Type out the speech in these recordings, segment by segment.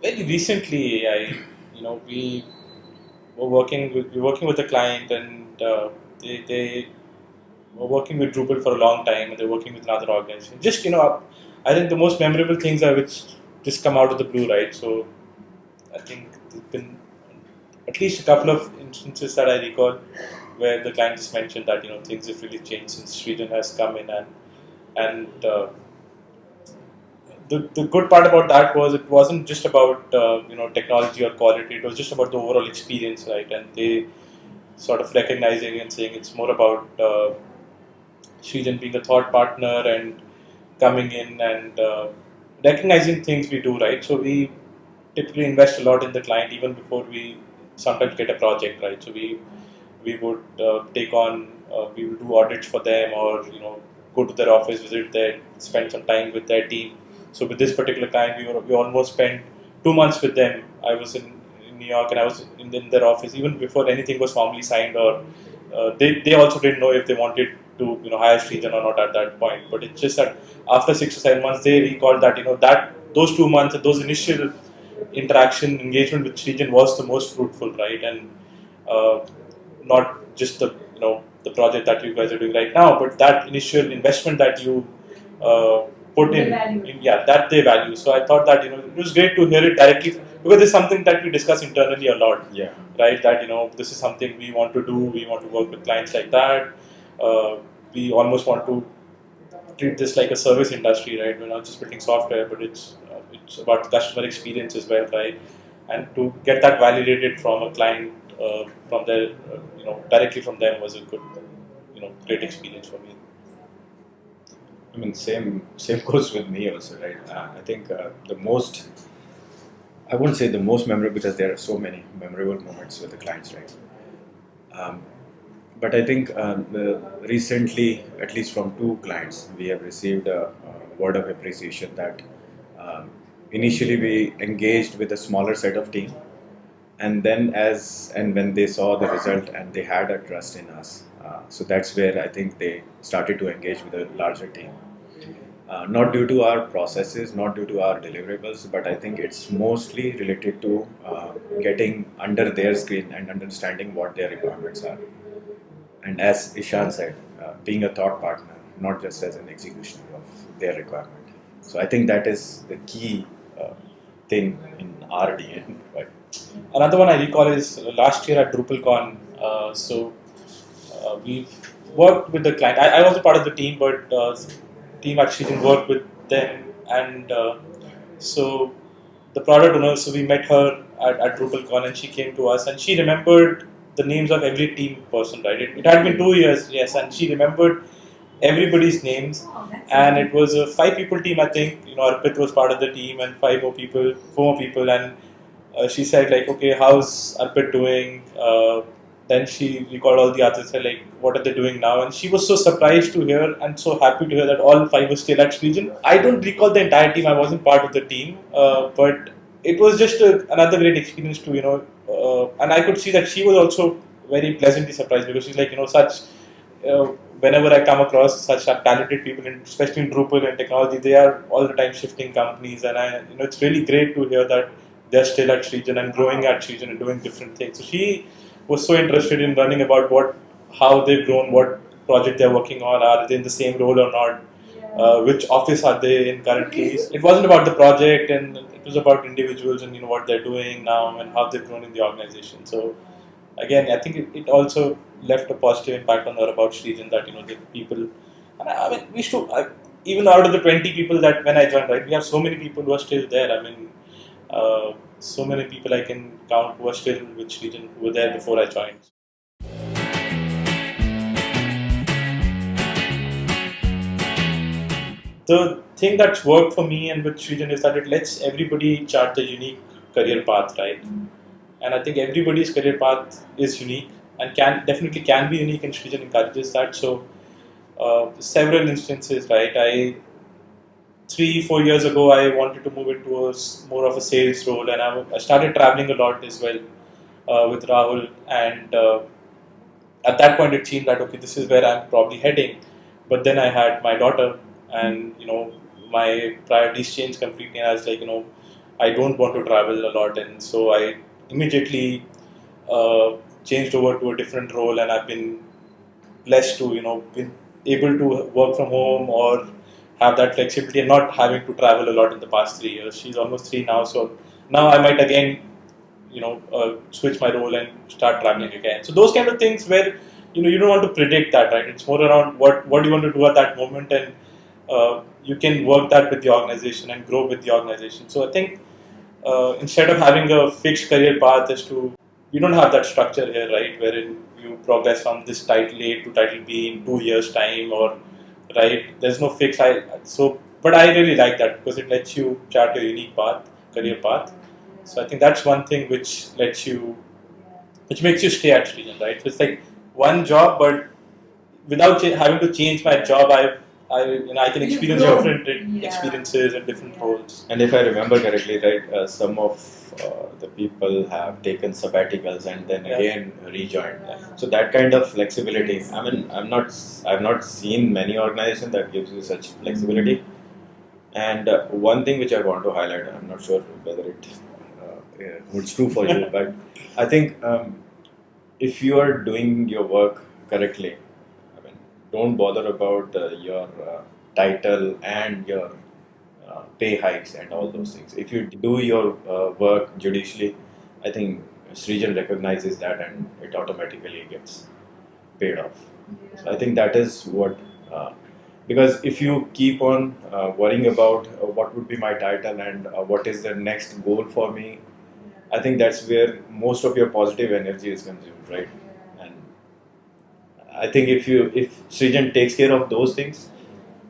Very recently, we're working with a client, and they were working with Drupal for a long time, and they're working with another organization. Just I think the most memorable things are which just come out of the blue, right? So I think there's been at least a couple of instances that I recall where the client just mentioned that things have really changed since Srijan has come in, and the good part about that was it wasn't just about technology or quality. It was just about the overall experience, right? And they sort of recognizing and saying it's more about Srijan being a thought partner and coming in and recognizing things we do, right? So we typically invest a lot in the client even before we sometimes get a project, right? So we would take on we will do audits for them, or go to their office, visit there, spend some time with their team. So with this particular client, we almost spent 2 months with them. I was in New York, and I was in their office even before anything was formally signed, or they also didn't know if they wanted to hire Srijan or not at that point. But it's just that after 6 or 7 months, they recalled that that those 2 months and those initial interaction engagement with Srijan was the most fruitful, right? And not just the project that you guys are doing right now, but that initial investment that you put yeah, that they value. So I thought that it was great to hear it directly, because it's something that we discuss internally a lot. Yeah. Right, that this is something we want to do. We want to work with clients like that. We almost want to treat this like a service industry, right? We're not just building software, but it's about customer experience as well, right? And to get that validated from a client, from their, directly from them, was a good, great experience for me. I mean, same goes with me also, right? I think the most, I wouldn't say the most memorable, because there are so many memorable moments with the clients, right? But I think recently, at least from 2 clients, we have received a word of appreciation that initially we engaged with a smaller set of team, and then when they saw the result and they had a trust in us, so that's where I think they started to engage with a larger team. Not due to our processes, not due to our deliverables, but I think it's mostly related to getting under their skin and understanding what their requirements are. And as Ishan said, being a thought partner, not just as an executioner of their requirement. So I think that is the key thing in our DNA. Right? Another one I recall is last year at DrupalCon. We've worked with the client. I was a part of the team, but team actually didn't work with them, and so the product owner. So we met her at DrupalCon, and she came to us, and she remembered the names of every team person. Right, it had been 2 years, yes, and she remembered everybody's names, and it was a 5 people team. I think Arpit was part of the team, and 4 more people, and she said like, okay, how's Arpit doing? Then she recalled all the others, said like, what are they doing now? And she was so surprised to hear and so happy to hear that all 5 were still at Srijan. I don't recall the entire team. I wasn't part of the team, but it was just another great experience to and I could see that she was also very pleasantly surprised, because she's like such. Whenever I come across such talented people, especially in Drupal and technology, they are all the time shifting companies, and it's really great to hear that they're still at Srijan and growing at Srijan and doing different things. So she was so interested in learning about how they've grown, what project they're working on, are they in the same role or not, which office are they in currently. It wasn't about the project, and it was about individuals and what they're doing now and how they've grown in the organization. So again, I think it also left a positive impact on her about Srijan, that the people. And I mean, we used to even out of the 20 people that when I joined, right, we have so many people who are still there. I mean, so many people I can count who are still with Srijan, who were there before I joined. The thing that's worked for me and with Srijan is that it lets everybody chart a unique career path, right? And I think everybody's career path is unique and definitely can be unique, and Srijan encourages that. So several instances, right? 3-4 years ago, I wanted to move into more of a sales role, and I started traveling a lot as well with Rahul. And at that point, it seemed that okay, this is where I'm probably heading. But then I had my daughter, and my priorities changed completely. And I was like, I don't want to travel a lot, and so I immediately changed over to a different role, and I've been blessed to be able to work from home or have that flexibility and not having to travel a lot in the past 3 years. She's almost 3 now, so now I might again switch my role and start traveling again. So those kind of things where you don't want to predict that, right? It's more around what you want to do at that moment, and you can work that with the organization and grow with the organization. So I think instead of having a fixed career path as to we don't have that structure here, right? Wherein you progress from this title A to title B in 2 years time, or right? There's no fix. But I really like that because it lets you chart your unique path, career path. So I think that's one thing which makes you stay at Srijan, right? So it's like one job, but without having to change my job, I can experience different experiences and different roles. And if I remember correctly, right, some of the people have taken sabbaticals and then again rejoined. So that kind of flexibility. I mean, I've not seen many organizations that gives you such flexibility. And one thing which I want to highlight, I'm not sure whether it holds true for you, but I think if you are doing your work correctly, I mean, don't bother about your title and your pay hikes and all those things. If you do your work judiciously, I think Srijan recognizes that and it automatically gets paid off. So I think that is what, because if you keep on worrying about what would be my title and what is the next goal for me, I think that's where most of your positive energy is consumed, right? And I think if Srijan takes care of those things,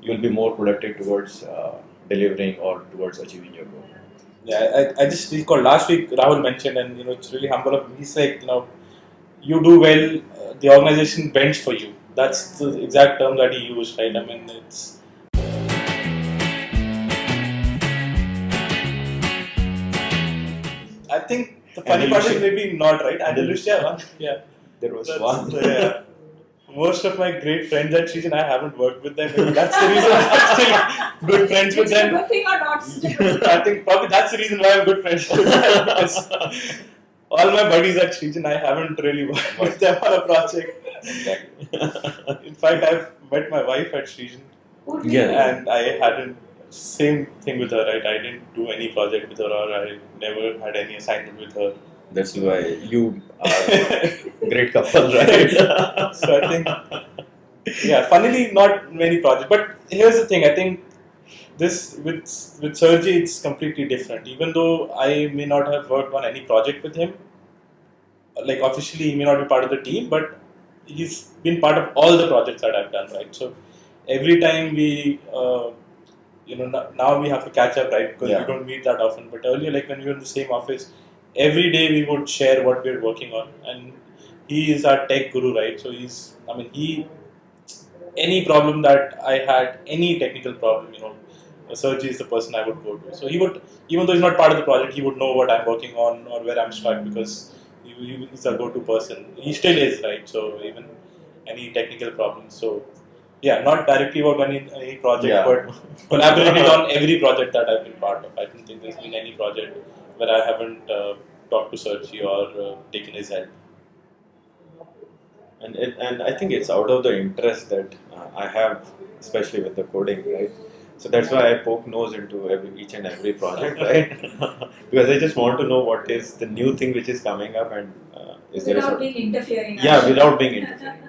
you'll be more productive towards delivering or towards achieving your goal. Yeah, I just recall last week Rahul mentioned, and it's really humble of him. He's like, you do well, the organization bends for you. That's the exact term that he used, right? I mean, it's. I think the funny part is maybe not, right? Andalusia, yeah. There was one. Yeah. Most of my great friends at Srijan, I haven't worked with them. Maybe that's the reason I'm still good friends with them. Good thing or not? I think probably that's the reason why I'm good friends with them. Because all my buddies at Srijan, I haven't really worked with them on a project. In fact, I've met my wife at Srijan. And I hadn't, same thing with her, right? I didn't do any project with her, or I never had any assignment with her. That's why you are a great couple, right? So I think, yeah, funnily not many projects. But here's the thing, I think this with Sergi, it's completely different. Even though I may not have worked on any project with him, like officially he may not be part of the team, but he's been part of all the projects that I've done, right? So every time we, now we have to catch up, right? Because we don't meet that often. But earlier, like when we were in the same office, every day we would share what we're working on, and he is our tech guru, right? So any problem that I had, any technical problem, Sergi is the person I would go to. So he would, even though he's not part of the project, he would know what I'm working on or where I'm stuck, because he's a go-to person. He still is, right? So even any technical problems. So yeah, not directly worked on any project, but collaborated on every project that I've been part of. I don't think there's been any project where I haven't talked to Sergi or taken his help. And I think it's out of the interest that I have, especially with the coding, right? So that's why I poke nose into each and every project, right? Because I just want to know what is the new thing which is coming up, and is there without being interfering. Yeah, without being interfering.